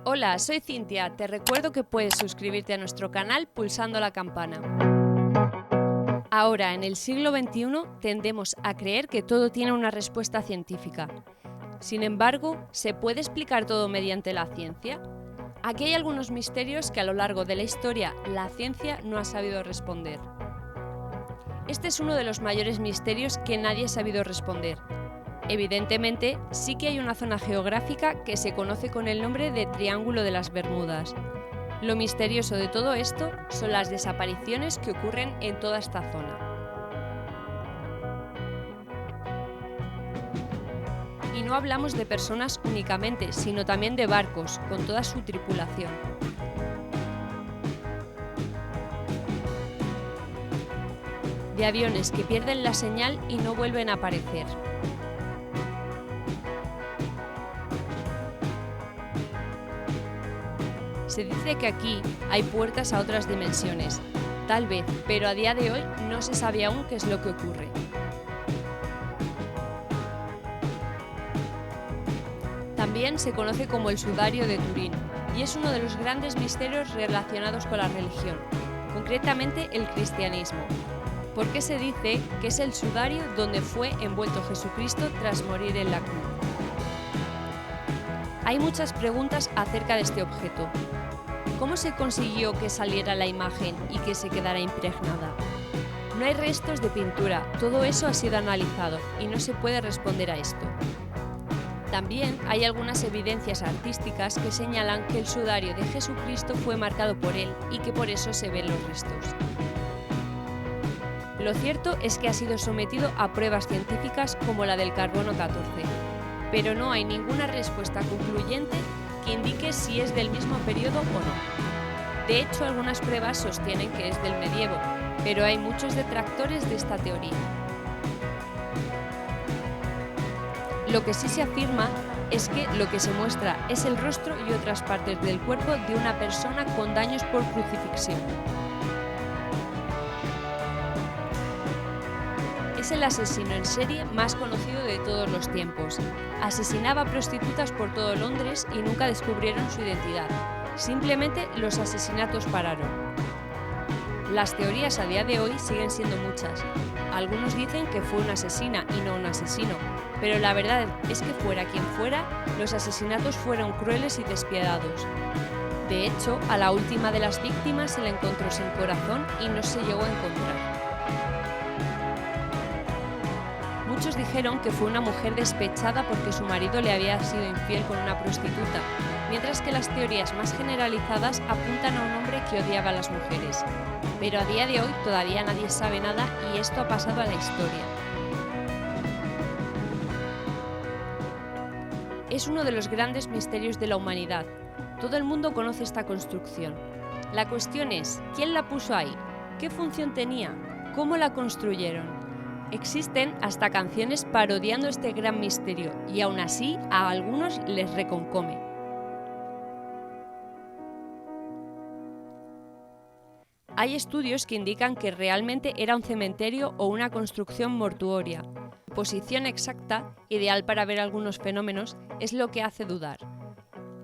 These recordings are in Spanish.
Hola, soy Cintia. Te recuerdo que puedes suscribirte a nuestro canal pulsando la campana. Ahora, en el siglo XXI, tendemos a creer que todo tiene una respuesta científica. Sin embargo, ¿se puede explicar todo mediante la ciencia? Aquí hay algunos misterios que a lo largo de la historia la ciencia no ha sabido responder. Este es uno de los mayores misterios que nadie ha sabido responder. Evidentemente, sí que hay una zona geográfica que se conoce con el nombre de Triángulo de las Bermudas. Lo misterioso de todo esto son las desapariciones que ocurren en toda esta zona. Y no hablamos de personas únicamente, sino también de barcos, con toda su tripulación. De aviones que pierden la señal y no vuelven a aparecer. Se dice que aquí hay puertas a otras dimensiones, tal vez, pero a día de hoy no se sabe aún qué es lo que ocurre. También se conoce como el sudario de Turín, y es uno de los grandes misterios relacionados con la religión, concretamente el cristianismo. ¿Por qué se dice que es el sudario donde fue envuelto Jesucristo tras morir en la cruz? Hay muchas preguntas acerca de este objeto. ¿Cómo se consiguió que saliera la imagen y que se quedara impregnada? No hay restos de pintura, todo eso ha sido analizado y no se puede responder a esto. También hay algunas evidencias artísticas que señalan que el sudario de Jesucristo fue marcado por él y que por eso se ven los restos. Lo cierto es que ha sido sometido a pruebas científicas como la del carbono 14, pero no hay ninguna respuesta concluyente que indique si es del mismo periodo o no. De hecho, algunas pruebas sostienen que es del medievo, pero hay muchos detractores de esta teoría. Lo que sí se afirma es que lo que se muestra es el rostro y otras partes del cuerpo de una persona con daños por crucifixión. Es el asesino en serie más conocido de todos los tiempos. Asesinaba a prostitutas por todo Londres y nunca descubrieron su identidad. Simplemente los asesinatos pararon. Las teorías a día de hoy siguen siendo muchas. Algunos dicen que fue una asesina y no un asesino, pero la verdad es que fuera quien fuera, los asesinatos fueron crueles y despiadados. De hecho, a la última de las víctimas se la encontró sin corazón y no se llegó a encontrar. Muchos dijeron que fue una mujer despechada porque su marido le había sido infiel con una prostituta, mientras que las teorías más generalizadas apuntan a un hombre que odiaba a las mujeres. Pero a día de hoy todavía nadie sabe nada y esto ha pasado a la historia. Es uno de los grandes misterios de la humanidad. Todo el mundo conoce esta construcción. La cuestión es, ¿quién la puso ahí? ¿Qué función tenía? ¿Cómo la construyeron? Existen hasta canciones parodiando este gran misterio y aún así a algunos les reconcome. Hay estudios que indican que realmente era un cementerio o una construcción mortuoria. La posición exacta, ideal para ver algunos fenómenos, es lo que hace dudar.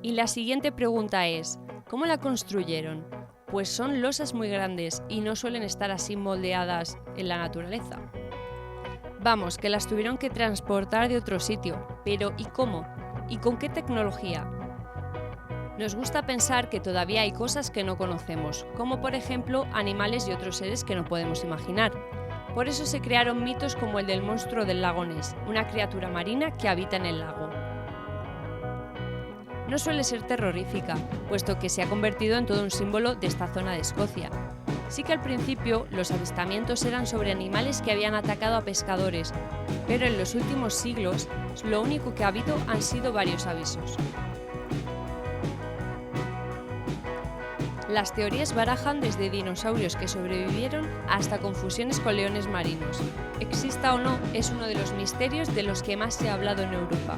Y la siguiente pregunta es, ¿cómo la construyeron? Pues son losas muy grandes y no suelen estar así moldeadas en la naturaleza. Vamos, que las tuvieron que transportar de otro sitio, pero ¿y cómo? ¿Y con qué tecnología? Nos gusta pensar que todavía hay cosas que no conocemos, como por ejemplo animales y otros seres que no podemos imaginar. Por eso se crearon mitos como el del monstruo del lago Ness, una criatura marina que habita en el lago. No suele ser terrorífica, puesto que se ha convertido en todo un símbolo de esta zona de Escocia. Sí que al principio los avistamientos eran sobre animales que habían atacado a pescadores, pero en los últimos siglos lo único que ha habido han sido varios avisos. Las teorías barajan desde dinosaurios que sobrevivieron hasta confusiones con leones marinos. Exista o no, es uno de los misterios de los que más se ha hablado en Europa.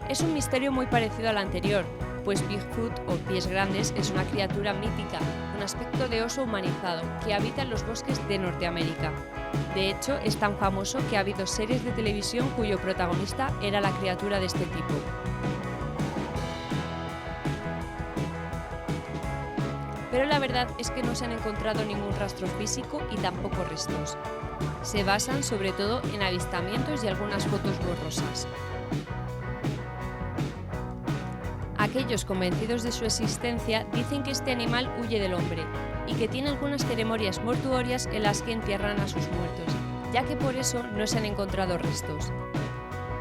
Es un misterio muy parecido al anterior, Pues Bigfoot, o pies grandes, es una criatura mítica, con aspecto de oso humanizado, que habita en los bosques de Norteamérica. De hecho, es tan famoso que ha habido series de televisión cuyo protagonista era la criatura de este tipo. Pero la verdad es que no se han encontrado ningún rastro físico y tampoco restos. Se basan sobre todo en avistamientos y algunas fotos borrosas. Aquellos convencidos de su existencia dicen que este animal huye del hombre y que tiene algunas ceremonias mortuorias en las que entierran a sus muertos, ya que por eso no se han encontrado restos.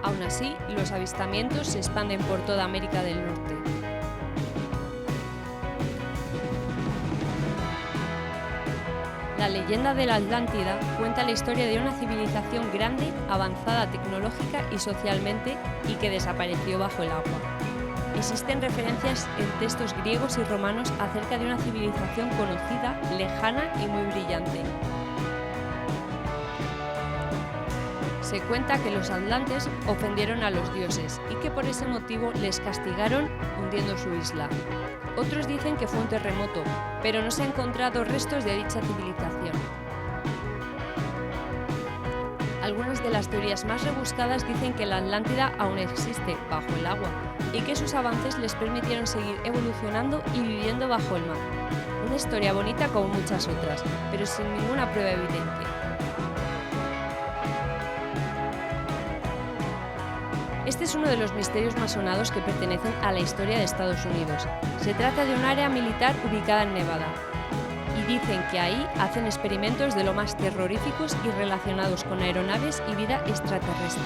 Aún así, los avistamientos se expanden por toda América del Norte. La leyenda de la Atlántida cuenta la historia de una civilización grande, avanzada tecnológica y socialmente, y que desapareció bajo el agua. Existen referencias en textos griegos y romanos acerca de una civilización conocida, lejana y muy brillante. Se cuenta que los atlantes ofendieron a los dioses y que por ese motivo les castigaron hundiendo su isla. Otros dicen que fue un terremoto, pero no se han encontrado restos de dicha civilización. Algunas de las teorías más rebuscadas dicen que la Atlántida aún existe bajo el agua y que sus avances les permitieron seguir evolucionando y viviendo bajo el mar. Una historia bonita como muchas otras, pero sin ninguna prueba evidente. Este es uno de los misterios más sonados que pertenecen a la historia de Estados Unidos. Se trata de un área militar ubicada en Nevada. Y dicen que ahí hacen experimentos de lo más terroríficos y relacionados con aeronaves y vida extraterrestre.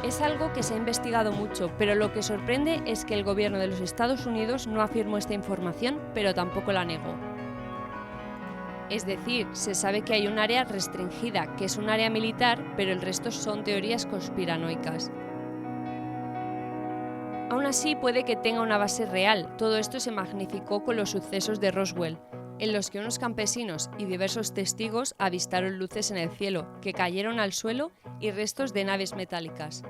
Es algo que se ha investigado mucho, pero lo que sorprende es que el gobierno de los Estados Unidos no afirmó esta información, pero tampoco la negó. Es decir, se sabe que hay un área restringida, que es un área militar, pero el resto son teorías conspiranoicas. Aún así, puede que tenga una base real. Todo esto se magnificó con los sucesos de Roswell, en los que unos campesinos y diversos testigos avistaron luces en el cielo, que cayeron al suelo y restos de naves metálicas.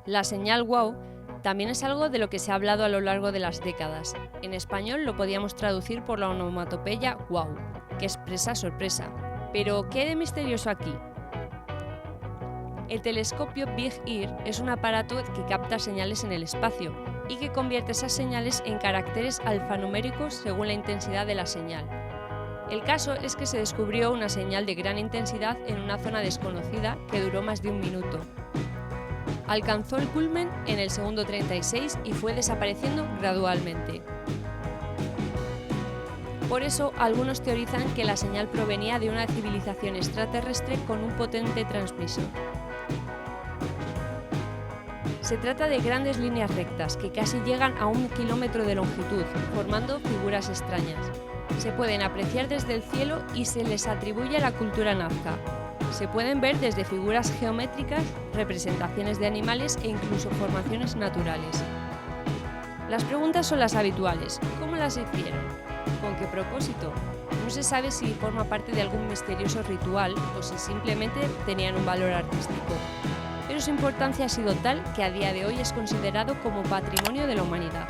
La señal WOW también es algo de lo que se ha hablado a lo largo de las décadas. En español lo podíamos traducir por la onomatopeya wow, que expresa sorpresa. Pero, ¿qué hay de misterioso aquí? El telescopio Big Ear es un aparato que capta señales en el espacio y que convierte esas señales en caracteres alfanuméricos según la intensidad de la señal. El caso es que se descubrió una señal de gran intensidad en una zona desconocida que duró más de un minuto. Alcanzó el culmen en el segundo 36 y fue desapareciendo gradualmente. Por eso, algunos teorizan que la señal provenía de una civilización extraterrestre con un potente transmisor. Se trata de grandes líneas rectas que casi llegan a 1 kilómetro de longitud, formando figuras extrañas. Se pueden apreciar desde el cielo y se les atribuye a la cultura nazca. Se pueden ver desde figuras geométricas, representaciones de animales e incluso formaciones naturales. Las preguntas son las habituales. ¿Cómo las hicieron? ¿Con qué propósito? No se sabe si forma parte de algún misterioso ritual o si simplemente tenían un valor artístico. Pero su importancia ha sido tal que a día de hoy es considerado como patrimonio de la humanidad.